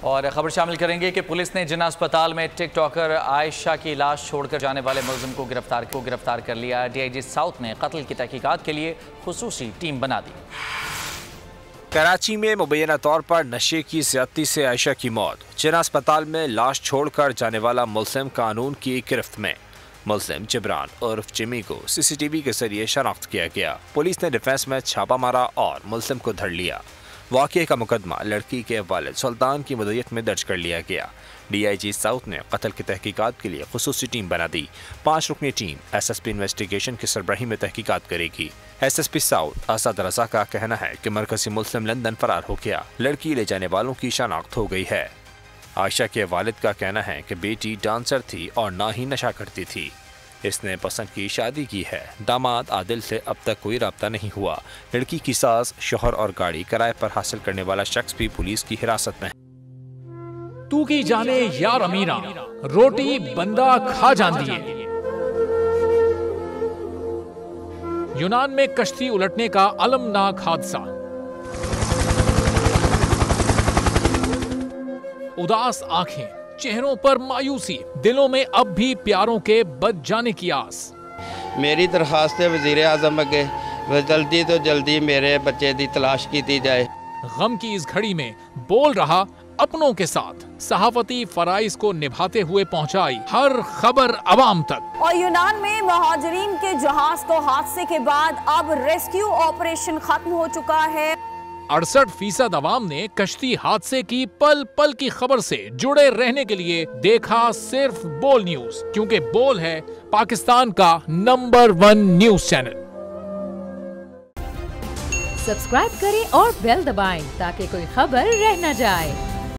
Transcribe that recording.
और खबर शामिल करेंगे कि पुलिस ने जिन्ना अस्पताल में टिकटॉकर आयशा की लाश छोड़कर जाने वाले मुलजिम को गिरफ्तार कर लिया। डीआईजी साउथ ने कत्ल की तहकीकात के लिए खुसूसी टीम बना दी। कराची में मुबैना तौर पर नशे की ज्यादती से आयशा की मौत। जिन्ना अस्पताल में लाश छोड़कर जाने वाला मुलजिम कानून की गिरफ्त में। मुलजिम जिब्रान उर्फ जिमी को सीसीटीवी के जरिए शनाख्त किया गया। पुलिस ने डिफेंस में छापा मारा और मुलजिम को धर लिया। वाक़े का मुकदमा लड़की के वालिद सुल्तान की मदयत में दर्ज कर लिया गया। डीआईजी साउथ ने कत्ल की तहकीकात के लिए खुसूसी टीम बना दी। 5 रुकनी टीम एसएसपी इन्वेस्टिगेशन की सरबराही में तहकीकात करेगी। एसएसपी साउथ असद रजा का कहना है कि मरकजी मुल्जिम लंदन फरार हो गया। लड़की ले जाने वालों की शनाख्त हो गई है। आयशा के वालिद का कहना है कि बेटी डांसर थी और ना ही नशा करती थी। इसने पसंद की शादी की है। दामाद आदिल से अब तक कोई राब्ता नहीं हुआ। लड़की की सास, शोहर और गाड़ी किराए पर हासिल करने वाला शख्स भी पुलिस की हिरासत में है। तू की जाने यार अमीरा, रोटी बंदा खा जाती है। यूनान में कश्ती उलटने का अलमनाक हादसा। उदास आंखें, चेहरों पर मायूसी, दिलों में अब भी प्यारों के बच जाने की आस। मेरी दरखास्त है वज़ीर आज़म अगे जल्दी तो जल्दी मेरे बच्चे की तलाश की जाए। गम की इस घड़ी में बोल रहा अपनों के साथ, सहाफती फराइज को निभाते हुए पहुंचाई हर खबर अवाम तक। और यूनान में मुहाजिरीन के जहाज को हादसे के बाद अब रेस्क्यू ऑपरेशन खत्म हो चुका है। 68% अवाम ने कश्ती हादसे की पल पल की खबर से जुड़े रहने के लिए देखा सिर्फ बोल न्यूज, क्योंकि बोल है पाकिस्तान का नंबर 1 न्यूज चैनल। सब्सक्राइब करें और बेल दबाएं ताकि कोई खबर रह न जाए।